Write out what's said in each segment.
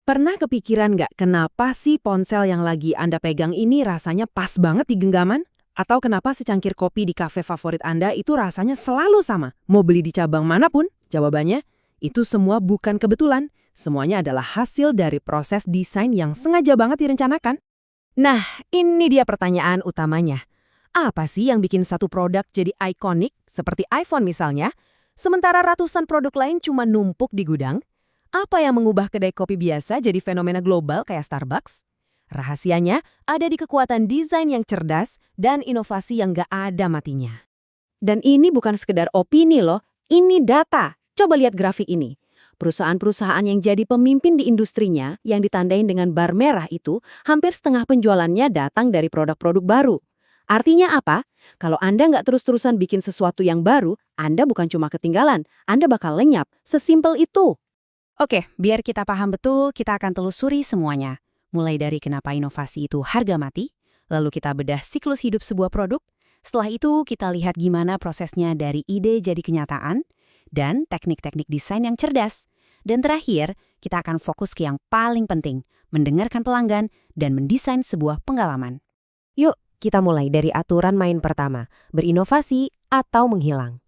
Pernah kepikiran nggak kenapa sih ponsel yang lagi Anda pegang ini rasanya pas banget di genggaman? Atau kenapa secangkir kopi di kafe favorit Anda itu rasanya selalu sama? Mau beli di cabang manapun? Jawabannya, itu semua bukan kebetulan. Semuanya adalah hasil dari proses desain yang sengaja banget direncanakan. Nah, ini dia pertanyaan utamanya. Apa sih yang bikin satu produk jadi ikonik, seperti iPhone misalnya, sementara ratusan produk lain cuma numpuk di gudang? Apa yang mengubah kedai kopi biasa jadi fenomena global kayak Starbucks? Rahasianya ada di kekuatan desain yang cerdas dan inovasi yang gak ada matinya. Dan ini bukan sekedar opini loh, ini data. Coba lihat grafik ini. Perusahaan-perusahaan yang jadi pemimpin di industrinya yang ditandain dengan bar merah itu, hampir setengah penjualannya datang dari produk-produk baru. Artinya apa? Kalau Anda nggak terus-terusan bikin sesuatu yang baru, Anda bukan cuma ketinggalan, Anda bakal lenyap. Sesimpel itu. Oke, biar kita paham betul, kita akan telusuri semuanya. Mulai dari kenapa inovasi itu harga mati, lalu kita bedah siklus hidup sebuah produk, setelah itu kita lihat gimana prosesnya dari ide jadi kenyataan, dan teknik-teknik desain yang cerdas. Dan terakhir, kita akan fokus ke yang paling penting, mendengarkan pelanggan dan mendesain sebuah pengalaman. Yuk, kita mulai dari aturan main pertama, berinovasi atau menghilang.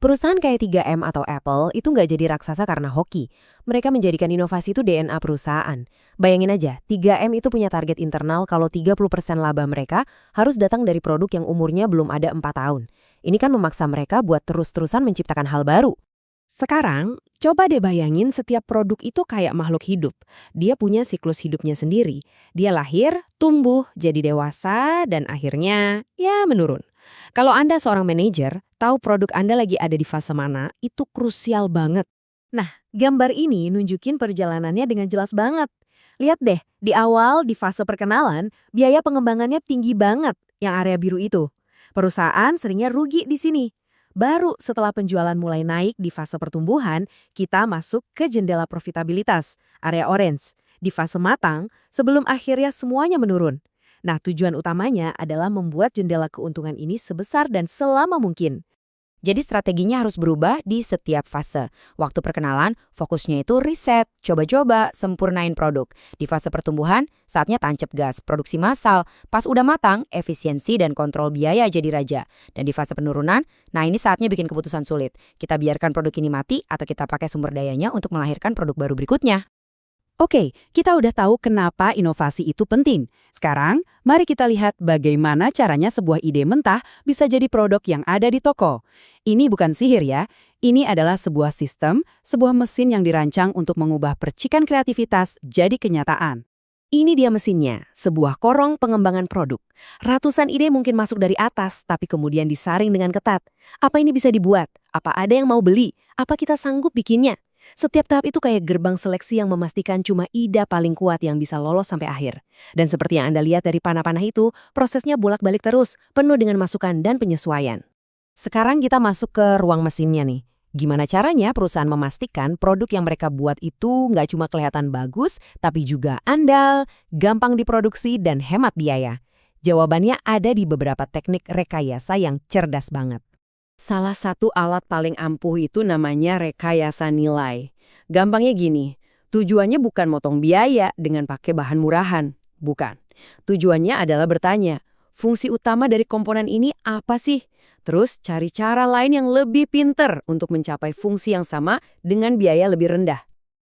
Perusahaan kayak 3M atau Apple itu nggak jadi raksasa karena hoki. Mereka menjadikan inovasi itu DNA perusahaan. Bayangin aja, 3M itu punya target internal kalau 30% laba mereka harus datang dari produk yang umurnya belum ada 4 tahun. Ini kan memaksa mereka buat terus-terusan menciptakan hal baru. Sekarang, coba deh bayangin setiap produk itu kayak makhluk hidup. Dia punya siklus hidupnya sendiri. Dia lahir, tumbuh, jadi dewasa, dan akhirnya, ya menurun. Kalau Anda seorang manajer, tahu produk Anda lagi ada di fase mana, itu krusial banget. Nah, gambar ini nunjukin perjalanannya dengan jelas banget. Lihat deh, di awal, di fase perkenalan, biaya pengembangannya tinggi banget, yang area biru itu. Perusahaan seringnya rugi di sini. Baru setelah penjualan mulai naik di fase pertumbuhan, kita masuk ke jendela profitabilitas, area orange. Di fase matang, sebelum akhirnya semuanya menurun. Nah, tujuan utamanya adalah membuat jendela keuntungan ini sebesar dan selama mungkin. Jadi strateginya harus berubah di setiap fase. Waktu perkenalan, fokusnya itu riset, coba-coba, sempurnain produk. Di fase pertumbuhan, saatnya tancap gas, produksi massal. Pas udah matang, efisiensi dan kontrol biaya jadi raja. Dan di fase penurunan, nah ini saatnya bikin keputusan sulit. Kita biarkan produk ini mati atau kita pakai sumber dayanya untuk melahirkan produk baru berikutnya. Oke, kita udah tahu kenapa inovasi itu penting. Sekarang, mari kita lihat bagaimana caranya sebuah ide mentah bisa jadi produk yang ada di toko. Ini bukan sihir ya, ini adalah sebuah sistem, sebuah mesin yang dirancang untuk mengubah percikan kreativitas jadi kenyataan. Ini dia mesinnya, sebuah korong pengembangan produk. Ratusan ide mungkin masuk dari atas, tapi kemudian disaring dengan ketat. Apa ini bisa dibuat? Apa ada yang mau beli? Apa kita sanggup bikinnya? Setiap tahap itu kayak gerbang seleksi yang memastikan cuma ide paling kuat yang bisa lolos sampai akhir. Dan seperti yang Anda lihat dari panah-panah itu, prosesnya bolak-balik terus, penuh dengan masukan dan penyesuaian. Sekarang kita masuk ke ruang mesinnya nih. Gimana caranya perusahaan memastikan produk yang mereka buat itu nggak cuma kelihatan bagus, tapi juga andal, gampang diproduksi, dan hemat biaya? Jawabannya ada di beberapa teknik rekayasa yang cerdas banget. Salah satu alat paling ampuh itu namanya rekayasa nilai. Gampangnya gini, tujuannya bukan motong biaya dengan pakai bahan murahan. Bukan. Tujuannya adalah bertanya, fungsi utama dari komponen ini apa sih? Terus cari cara lain yang lebih pinter untuk mencapai fungsi yang sama dengan biaya lebih rendah.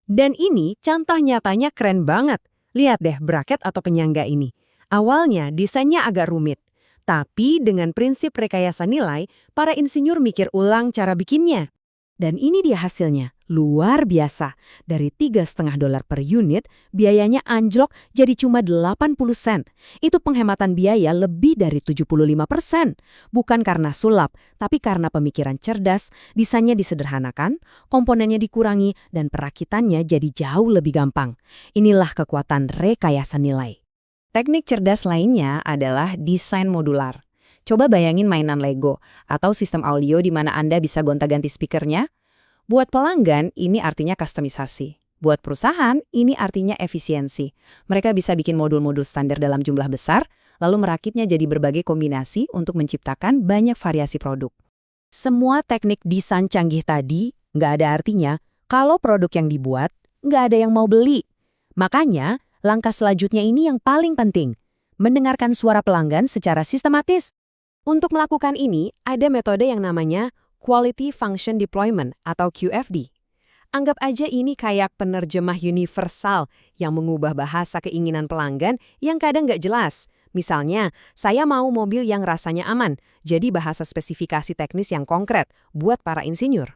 Dan ini contoh nyatanya keren banget. Lihat deh bracket atau penyangga ini. Awalnya desainnya agak rumit. Tapi dengan prinsip rekayasa nilai, para insinyur mikir ulang cara bikinnya. Dan ini dia hasilnya, luar biasa. Dari $3,5 per unit, biayanya anjlok jadi cuma 80 sen. Itu penghematan biaya lebih dari 75%. Bukan karena sulap, tapi karena pemikiran cerdas, desainnya disederhanakan, komponennya dikurangi, dan perakitannya jadi jauh lebih gampang. Inilah kekuatan rekayasa nilai. Teknik cerdas lainnya adalah desain modular. Coba bayangin mainan Lego atau sistem audio di mana Anda bisa gonta-ganti speakernya. Buat pelanggan, ini artinya kustomisasi. Buat perusahaan, ini artinya efisiensi. Mereka bisa bikin modul-modul standar dalam jumlah besar, lalu merakitnya jadi berbagai kombinasi untuk menciptakan banyak variasi produk. Semua teknik desain canggih tadi nggak ada artinya kalau produk yang dibuat nggak ada yang mau beli. Makanya, langkah selanjutnya ini yang paling penting, mendengarkan suara pelanggan secara sistematis. Untuk melakukan ini, ada metode yang namanya Quality Function Deployment atau QFD. Anggap aja ini kayak penerjemah universal yang mengubah bahasa keinginan pelanggan yang kadang nggak jelas. Misalnya, saya mau mobil yang rasanya aman, jadi bahasa spesifikasi teknis yang konkret buat para insinyur.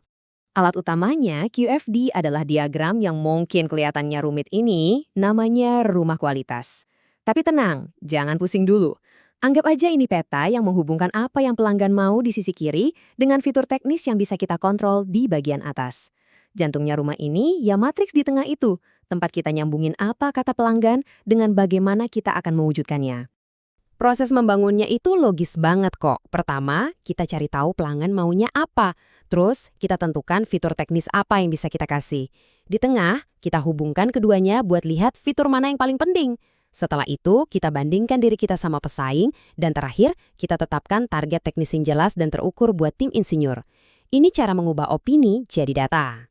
Alat utamanya QFD adalah diagram yang mungkin kelihatannya rumit ini, namanya rumah kualitas. Tapi tenang, jangan pusing dulu. Anggap aja ini peta yang menghubungkan apa yang pelanggan mau di sisi kiri dengan fitur teknis yang bisa kita kontrol di bagian atas. Jantungnya rumah ini ya matriks di tengah itu, tempat kita nyambungin apa kata pelanggan dengan bagaimana kita akan mewujudkannya. Proses membangunnya itu logis banget kok. Pertama, kita cari tahu pelanggan maunya apa. Terus, kita tentukan fitur teknis apa yang bisa kita kasih. Di tengah, kita hubungkan keduanya buat lihat fitur mana yang paling penting. Setelah itu, kita bandingkan diri kita sama pesaing. Dan terakhir, kita tetapkan target teknis yang jelas dan terukur buat tim insinyur. Ini cara mengubah opini jadi data.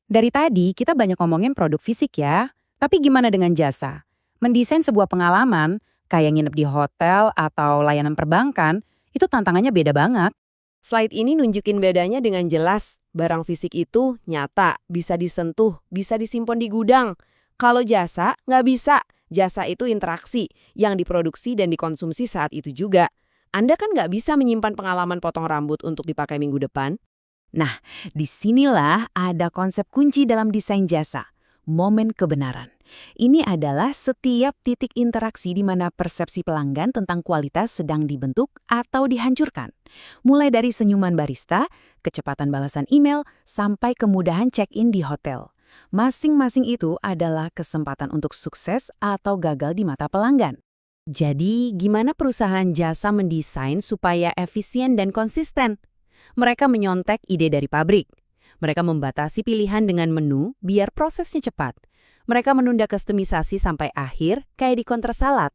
Dari tadi kita banyak ngomongin produk fisik ya, tapi gimana dengan jasa? Mendesain sebuah pengalaman, kayak nginep di hotel atau layanan perbankan, itu tantangannya beda banget. Slide ini nunjukin bedanya dengan jelas. Barang fisik itu nyata, bisa disentuh, bisa disimpan di gudang. Kalau jasa, nggak bisa. Jasa itu interaksi, yang diproduksi dan dikonsumsi saat itu juga. Anda kan nggak bisa menyimpan pengalaman potong rambut untuk dipakai minggu depan. Nah, disinilah ada konsep kunci dalam desain jasa, momen kebenaran. Ini adalah setiap titik interaksi di mana persepsi pelanggan tentang kualitas sedang dibentuk atau dihancurkan. Mulai dari senyuman barista, kecepatan balasan email, sampai kemudahan check-in di hotel. Masing-masing itu adalah kesempatan untuk sukses atau gagal di mata pelanggan. Jadi, gimana perusahaan jasa mendesain supaya efisien dan konsisten? Mereka menyontek ide dari pabrik. Mereka membatasi pilihan dengan menu biar prosesnya cepat. Mereka menunda kustomisasi sampai akhir kayak di kontrasalat.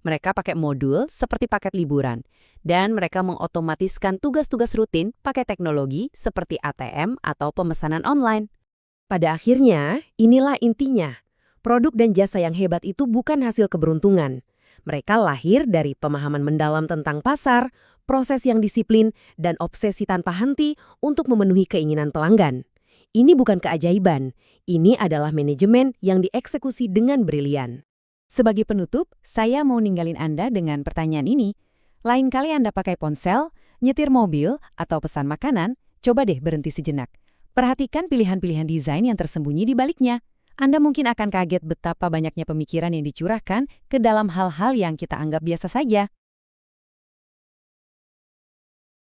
Mereka pakai modul seperti paket liburan. Dan mereka mengotomatiskan tugas-tugas rutin pakai teknologi seperti ATM atau pemesanan online. Pada akhirnya, inilah intinya. Produk dan jasa yang hebat itu bukan hasil keberuntungan. Mereka lahir dari pemahaman mendalam tentang pasar, proses yang disiplin, dan obsesi tanpa henti untuk memenuhi keinginan pelanggan. Ini bukan keajaiban, ini adalah manajemen yang dieksekusi dengan brilian. Sebagai penutup, saya mau ninggalin Anda dengan pertanyaan ini. Lain kali Anda pakai ponsel, nyetir mobil, atau pesan makanan, coba deh berhenti sejenak. Perhatikan pilihan-pilihan desain yang tersembunyi di baliknya. Anda mungkin akan kaget betapa banyaknya pemikiran yang dicurahkan ke dalam hal-hal yang kita anggap biasa saja.